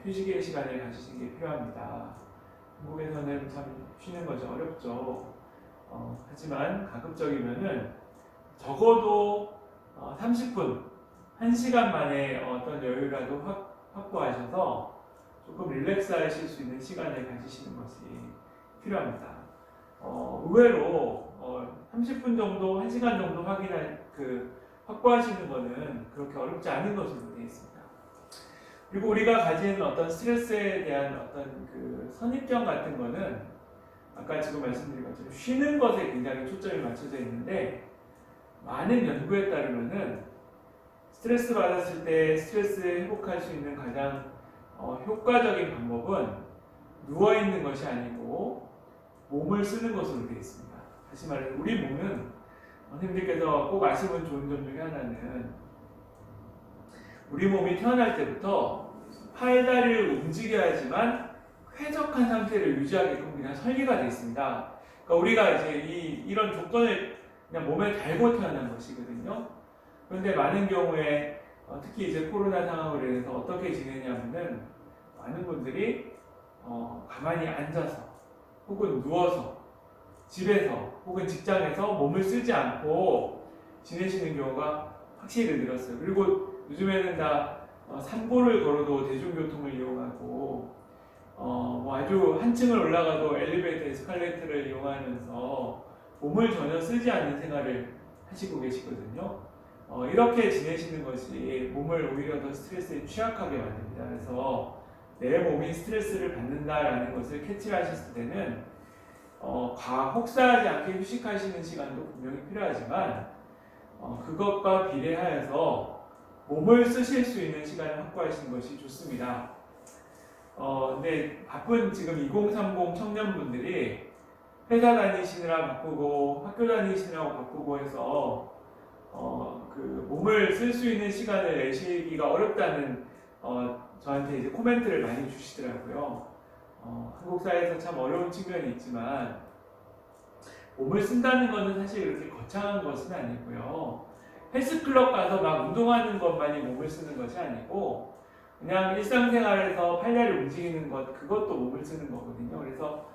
휴식의 시간을 가지시는 게 필요합니다. 한국에서는 참 쉬는 것이 어렵죠. 하지만 가급적이면은 적어도 30분, 1시간 만에 어떤 여유라도 확보하셔서 조금 릴렉스 하실 수 있는 시간을 가지시는 것이 필요합니다. 의외로 30분 정도, 1시간 정도 확보하시는 것은 그렇게 어렵지 않은 것으로 되어 있습니다. 그리고 우리가 가진 어떤 스트레스에 대한 어떤 그 선입견 같은 거는 아까 지금 말씀드린 것처럼 쉬는 것에 굉장히 초점이 맞춰져 있는데, 많은 연구에 따르면은 스트레스 받았을 때 스트레스 회복할 수 있는 가장 효과적인 방법은 누워 있는 것이 아니고 몸을 쓰는 것으로 되어 있습니다. 다시 말해서 우리 몸은 선생님들께서 꼭 아시면 좋은 점 중에 하나는 우리 몸이 태어날 때부터 팔다리를 움직여야지만 쾌적한 상태를 유지하게끔 그냥 설계가 되어 있습니다. 그러니까 우리가 이제 이런 조건을 그냥 몸에 달고 태어난 것이거든요. 그런데 많은 경우에 특히 이제 코로나 상황으로 인해서 어떻게 지내냐면은 많은 분들이 가만히 앉아서 혹은 누워서 집에서 혹은 직장에서 몸을 쓰지 않고 지내시는 경우가 확실히 늘었어요. 그리고 요즘에는 다 산보를 걸어도 대중교통을 이용하고 아주 한층을 올라가도 엘리베이터, 에스컬레이터를 이용하면서 몸을 전혀 쓰지 않는 생활을 하시고 계시거든요. 이렇게 지내시는 것이 몸을 오히려 더 스트레스에 취약하게 만듭니다. 그래서 내 몸이 스트레스를 받는다라는 것을 캐치하셨을 때는 혹사하지 않게 휴식하시는 시간도 분명히 필요하지만 그것과 비례하여서 몸을 쓰실 수 있는 시간을 확보하시는 것이 좋습니다. 근데 바쁜 지금 2030 청년분들이 회사 다니시느라 바쁘고 학교 다니시느라 바쁘고 해서 그 몸을 쓸 수 있는 시간을 내시기가 어렵다는 저한테 이제 코멘트를 많이 주시더라고요. 한국 사회에서 참 어려운 측면이 있지만 몸을 쓴다는 것은 사실 그렇게 거창한 것은 아니고요. 헬스클럽 가서 막 운동하는 것만이 몸을 쓰는 것이 아니고 그냥 일상생활에서 팔다리 움직이는 것, 그것도 몸을 쓰는 거거든요. 그래서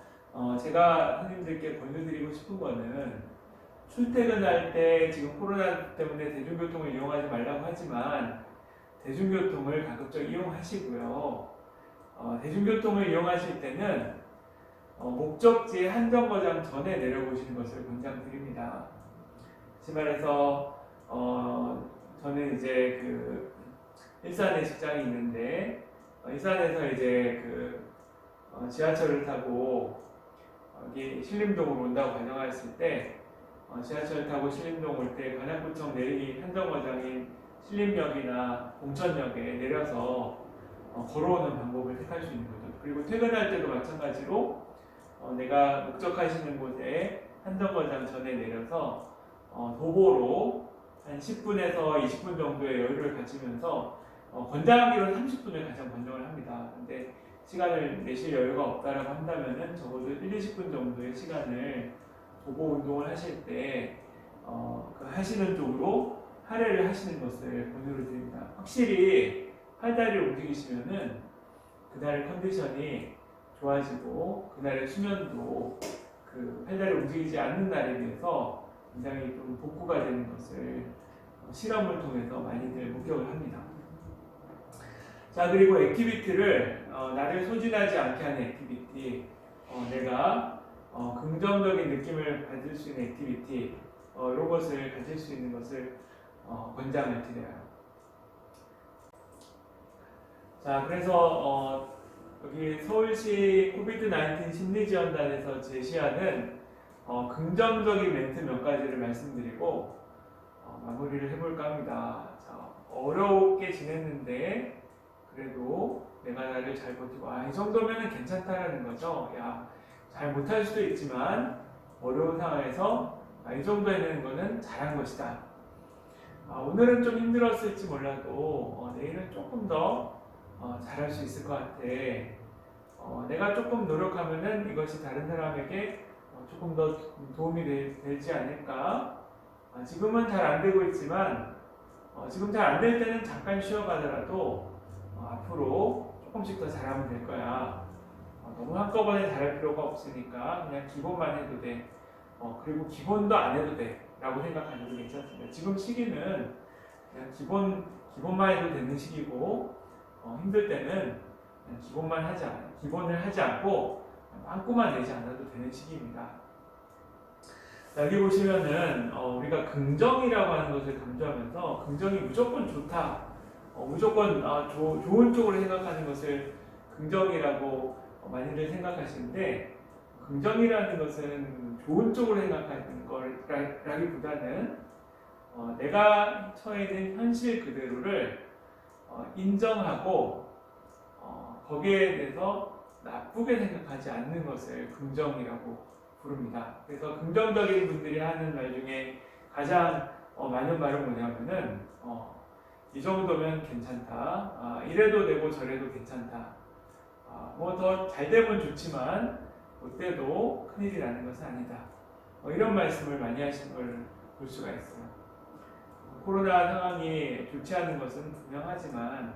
제가 선생님들께 권유드리고 싶은 거는 출퇴근할 때 지금 코로나 때문에 대중교통을 이용하지 말라고 하지만 대중교통을 가급적 이용하시고요. 대중교통을 이용하실 때는 목적지 한정거장 전에 내려보시는 것을 권장드립니다. 다시 말해서 저는 이제 그 일산에 직장이 있는데 일산에서 이제 그 지하철을 타고 여기 신림동으로 온다고 가정했을 때 지하철 타고 신림동 올 때 관악구청 내리기 한정거장인 신림역이나 공천역에 내려서 걸어오는 방법을 택할 수 있는 거죠. 그리고 퇴근할 때도 마찬가지로 내가 목적하시는 곳에 한정거장 전에 내려서 도보로 한 10분에서 20분 정도의 여유를 가지면서 권장하기로는 30분을 가장 권장을 합니다. 근데 시간을 내실 여유가 없다라고 한다면은 적어도 1-20분 정도의 시간을 도보 운동을 하실 때 그 하시는 쪽으로 할애를 하시는 것을 권유를 드립니다. 확실히 팔다리를 움직이시면은 그날의 컨디션이 좋아지고 그날의 수면도 그 팔다리를 움직이지 않는 날에 비해서 굉장히 좀 복구가 되는 것을 실험을 통해서 많이들 목격을 합니다. 자, 그리고 액티비티를 나를 소진하지 않게 하는 액티비티, 내가 긍정적인 느낌을 받을 수 있는 액티비티, 이런 것을 가질 수 있는 것을 권장을 드려요. 자, 그래서 여기 서울시 코비드-19 심리지원단에서 제시하는 긍정적인 멘트 몇 가지를 말씀드리고 마무리를 해볼까 합니다. 자, 어렵게 지냈는데 그래도 내가 나를 잘 버티고 이 정도면 괜찮다라는 거죠. 잘 못할 수도 있지만 어려운 상황에서 이 정도 해내는 거는 잘한 것이다. 오늘은 좀 힘들었을지 몰라도 내일은 조금 더 잘할 수 있을 것 같아. 내가 조금 노력하면은 이것이 다른 사람에게 조금 더 도움이 되지 않을까. 지금은 잘 안 되고 있지만 지금 잘 안 될 때는 잠깐 쉬어가더라도 앞으로 조금씩 더 잘하면 될 거야. 너무 한꺼번에 잘할 필요가 없으니까 그냥 기본만 해도 돼. 그리고 기본도 안 해도 돼 라고 생각하셔도 괜찮습니다. 지금 시기는 그냥 기본만 해도 되는 시기고 힘들 때는 그냥 기본을 하지 않고 빵꾸만 내지 않아도 되는 시기입니다. 여기 보시면은 우리가 긍정이라고 하는 것을 강조하면서 긍정이 무조건 좋다, 무조건 좋은 쪽으로 생각하는 것을 긍정이라고 많이들 생각하시는데, 긍정이라는 것은 좋은 쪽으로 생각하는 거라기보다는 내가 처해 있는 현실 그대로를 인정하고 거기에 대해서 나쁘게 생각하지 않는 것을 긍정이라고 부릅니다. 그래서 긍정적인 분들이 하는 말 중에 가장 많은 말은 뭐냐면은 이 정도면 괜찮다, 이래도 되고 저래도 괜찮다, 뭐 더 잘 되면 좋지만 그때도 큰일이라는 것은 아니다, 이런 말씀을 많이 하시는 걸 볼 수가 있어요. 코로나 상황이 좋지 않은 것은 분명하지만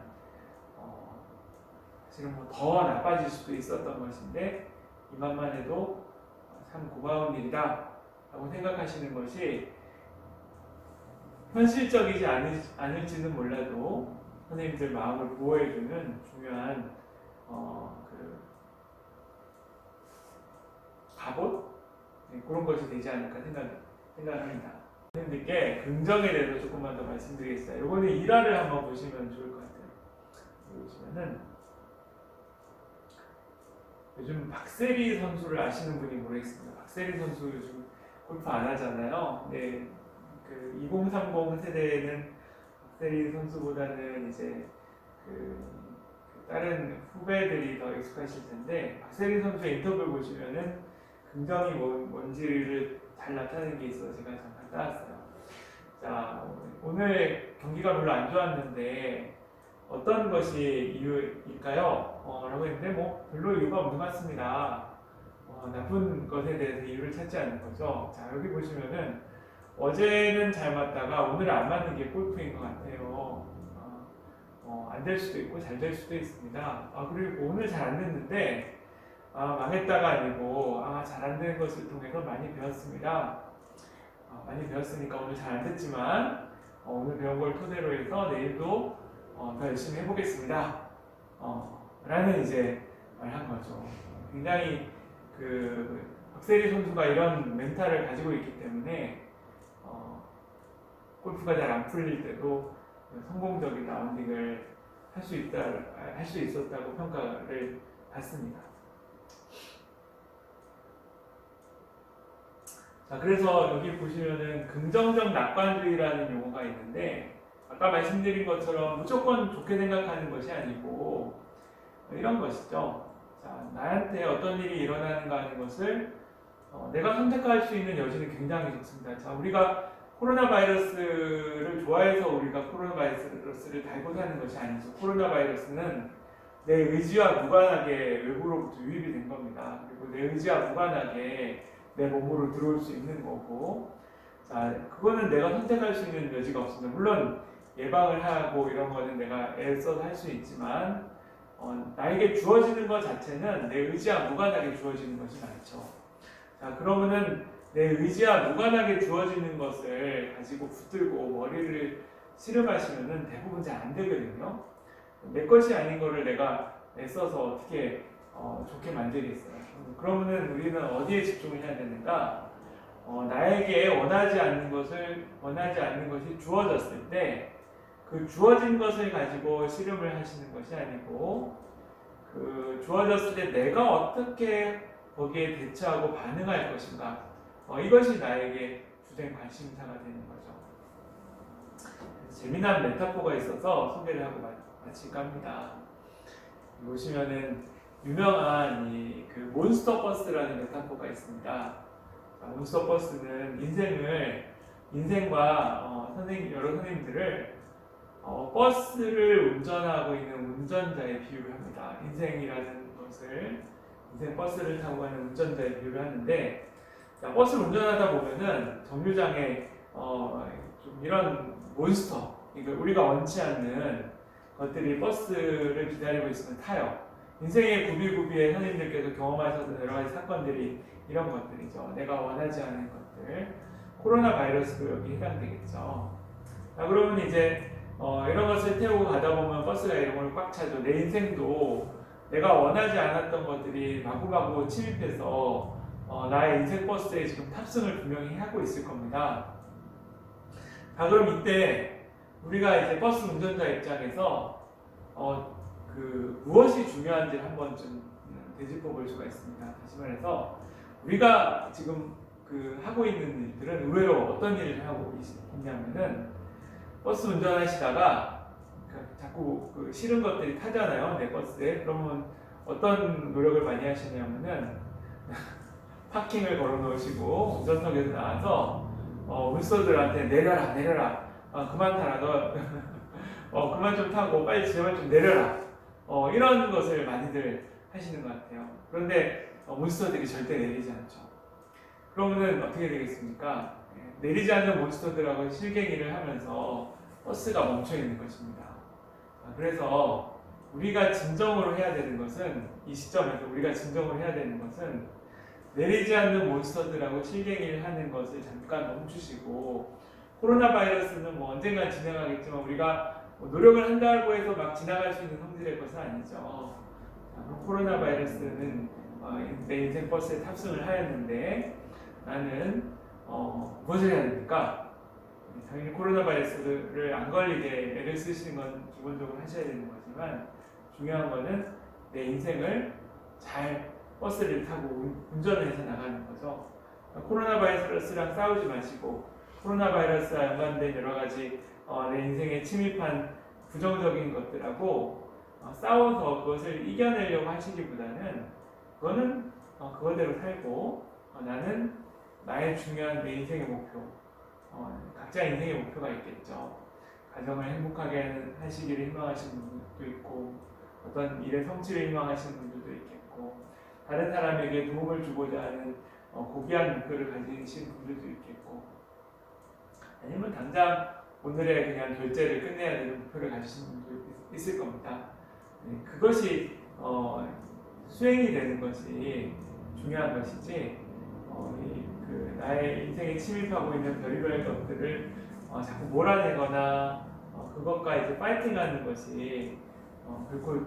사실은 더 나빠질 수도 있었던 것인데 이만만 해도 참 고마운 일이다 라고 생각하시는 것이 현실적이지 않을지는 몰라도 선생님들 마음을 보호해주는 중요한 갑옷? 그런 것이 되지 않을까 생각합니다. 선생님들께 긍정에 대해서 조금만 더 말씀드리겠습니다. 이거는 일화를 한번 보시면 좋을 것 같아요. 여기 보시면은 요즘 박세리 선수를 아시는 분이 모르겠습니다. 박세리 선수 요즘 골프 안 하잖아요. 네, 그 2030 세대에는 박세리 선수보다는 이제 다른 후배들이 더 익숙하실 텐데, 박세리 선수의 인터뷰 보시면은 긍정이 뭔지를 잘 나타내는 게 있어서 제가 잠깐 따왔어요. 자, 오늘 경기가 별로 안 좋았는데 어떤 것이 이유일까요? 라고 했는데 별로 이유가 없는 것 같습니다. 나쁜 것에 대해서 이유를 찾지 않는 거죠. 자, 여기 보시면은 어제는 잘 맞다가 오늘은 안 맞는 게 골프인 것 같아요. 안 될 수도 있고 잘 될 수도 있습니다. 그리고 오늘 잘 안 됐는데 망했다가 아니고 잘 안 되는 것을 통해서 많이 배웠습니다. 많이 배웠으니까 오늘 잘 안 됐지만 오늘 배운 걸 토대로 해서 내일도 더 열심히 해보겠습니다. 라는 이제 말한 거죠. 굉장히 박세리 선수가 이런 멘탈을 가지고 있기 때문에 골프가 잘 안 풀릴 때도 성공적인 라운딩을 할 수 있었다고 평가를 받습니다. 자, 그래서 여기 보시면은 긍정적 낙관주의라는 용어가 있는데, 아까 말씀드린 것처럼 무조건 좋게 생각하는 것이 아니고 이런 것이죠. 자, 나한테 어떤 일이 일어나는가 하는 것을 내가 선택할 수 있는 여지는 굉장히 좋습니다. 자, 우리가 코로나 바이러스를 좋아해서 우리가 코로나 바이러스를 달고 사는 것이 아니죠. 코로나 바이러스는 내 의지와 무관하게 외부로부터 유입이 된 겁니다. 그리고 내 의지와 무관하게 내 몸으로 들어올 수 있는 거고, 자, 그거는 내가 선택할 수 있는 여지가 없습니다. 물론 예방을 하고 이런 거는 내가 애써서 할 수 있지만 나에게 주어지는 것 자체는 내 의지와 무관하게 주어지는 것이 많죠. 자, 그러면은 내 의지와 무관하게 주어지는 것을 가지고 붙들고 머리를 씨름하시면은 대부분 잘 안 되거든요. 내 것이 아닌 거를 내가 애써서 어떻게 좋게 만들겠어요. 그러면은 우리는 어디에 집중을 해야 되는가? 나에게 원하지 않는 것이 주어졌을 때 그 주어진 것을 가지고 씨름을 하시는 것이 아니고 주어졌을 때 내가 어떻게 거기에 대처하고 반응할 것인가, 이것이 나에게 주된 관심사가 되는 거죠. 재미난 메타포가 있어서 소개를 하고 마칠까 합니다. 보시면은 유명한 그 몬스터 버스라는 메타포가 있습니다. 몬스터 버스는 인생과 여러 선생님들을 버스를 운전하고 있는 운전자에 비유를 합니다. 인생 버스를 타고 가는 운전자에 비유를 하는데, 버스를 운전하다 보면은 정류장에 좀 이런 몬스터, 그러니까 우리가 원치 않는 것들이 버스를 기다리고 있으면 타요. 인생의 구비구비에 선생님들께서 경험하셨던 여러 가지 사건들이 이런 것들이죠. 내가 원하지 않은 것들, 코로나 바이러스도 여기 해당되겠죠. 그러면 이제 이런 것을 태우고 가다 보면 버스가 이런 걸로 꽉 차죠. 내 인생도 내가 원하지 않았던 것들이 마구마구 침입해서 나의 인생 버스에 지금 탑승을 분명히 하고 있을 겁니다. 그럼 이때 우리가 이제 버스 운전자 입장에서 무엇이 중요한지를 한번 좀 되짚어 볼 수가 있습니다. 다시 말해서 우리가 지금 하고 있는 일들은 의외로 어떤 일을 하고 있냐면은, 버스 운전하시다가 자꾸 싫은 것들이 타잖아요, 내 버스에. 그러면 어떤 노력을 많이 하시냐면은 파킹을 걸어 놓으시고 운전석에서 나와서 운수들한테 내려라, 그만 타라, 너 그만 좀 타고 빨리 제발 좀 내려라, 이런 것을 많이들 하시는 것 같아요. 그런데 몬스터들이 절대 내리지 않죠. 그러면은 어떻게 되겠습니까? 내리지 않는 몬스터들하고 실갱이를 하면서 버스가 멈춰 있는 것입니다. 그래서 우리가 진정으로 해야 되는 것은, 이 시점에서 우리가 진정으로 해야 되는 것은, 내리지 않는 몬스터들하고 실갱이를 하는 것을 잠깐 멈추시고, 코로나 바이러스는 언젠가 진행하겠지만 우리가 노력을 한다고 해서 막 지나갈 수 있는 성질의 것은 아니죠. 코로나 바이러스는 내 인생 버스에 탑승을 하였는데 나는 무엇을 해야 됩니까? 당연히 코로나 바이러스를 안 걸리게 애를 쓰시는 건 기본적으로 하셔야 되는 거지만, 중요한 거는 내 인생을 잘 버스를 타고 운전을 해서 나가는 거죠. 코로나 바이러스랑 싸우지 마시고, 코로나 바이러스와 연관된 여러 가지 내 인생에 침입한 부정적인 것들하고 싸워서 그것을 이겨내려고 하시기보다는, 그거는 그거대로 살고, 나는 나의 중요한 내 인생의 목표, 각자 인생의 목표가 있겠죠. 가정을 행복하게 하시기를 희망하시는 분들도 있고, 어떤 일의 성취를 희망하시는 분들도 있겠고, 다른 사람에게 도움을 주고자 하는 고귀한 목표를 가지신 분들도 있겠고, 아니면 당장 오늘의 그냥 결제를 끝내야 되는 목표를 가지신 분도 있을 겁니다. 그것이 수행이 되는 것이 중요한 것이지, 나의 인생에 침입하고 있는 별의별 것들을 자꾸 몰아내거나 그것과 이제 파이팅하는 것이 결코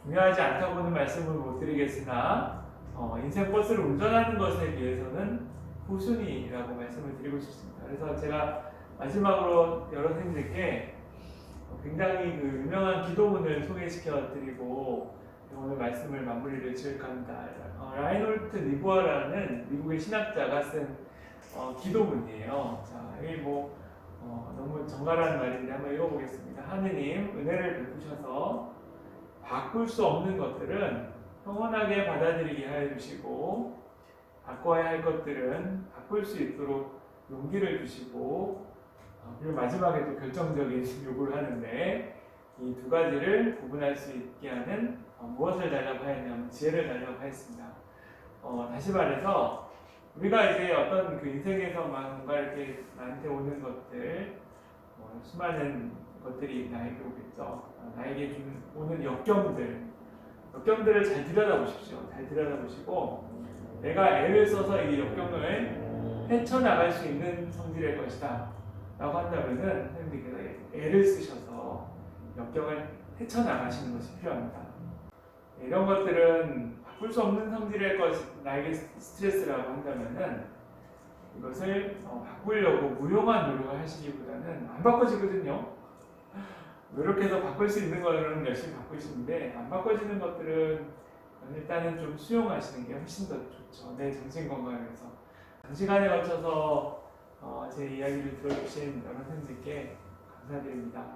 중요하지 않다고는 말씀을 못 드리겠으나, 인생 버스를 운전하는 것에 비해서는 후순위라고 말씀을 드리고 싶습니다. 그래서 제가 마지막으로 여러 선생님들께 굉장히 유명한 기도문을 소개시켜 드리고 오늘 말씀을 마무리를 지을까 합니다. 라인홀트 니부어라는 미국의 신학자가 쓴 기도문이에요. 자, 여기 너무 정갈한 말인데 한번 읽어보겠습니다. 하느님, 은혜를 베푸셔서 바꿀 수 없는 것들은 평온하게 받아들이게 하여 주시고, 바꿔야 할 것들은 바꿀 수 있도록 용기를 주시고, 그리고 마지막에도 결정적인 요구를 하는데, 이 두 가지를 구분할 수 있게 하는 무엇을 달라고 하였냐면 지혜를 달라고 하였습니다. 다시 말해서 우리가 이제 어떤 인생에서 뭔가 이렇게 나한테 오는 것들, 수많은 것들이 나에게 오겠죠. 나에게 오는 역경들을 잘 들여다보십시오. 잘 들여다보시고, 내가 애를 써서 이 역경을 헤쳐나갈 수 있는 성질의 것이다 라고 한다면은 선생님께서 애를 쓰셔서 역경을 헤쳐나가시는 것이 필요합니다. 이런 것들은 바꿀 수 없는 성질의 것이 나에게 스트레스라고 한다면은 이것을 바꾸려고 무용한 노력을 하시기보다는 안 바꿔지거든요. 노력해서 바꿀 수 있는 거는 열심히 바꾸시는데 안 바꿔지는 것들은 일단은 좀 수용하시는 게 훨씬 더 좋죠. 내 정신 건강을 위해서. 장시간에 걸쳐서 제 이야기를 들어주신 여러 팬들께 감사드립니다.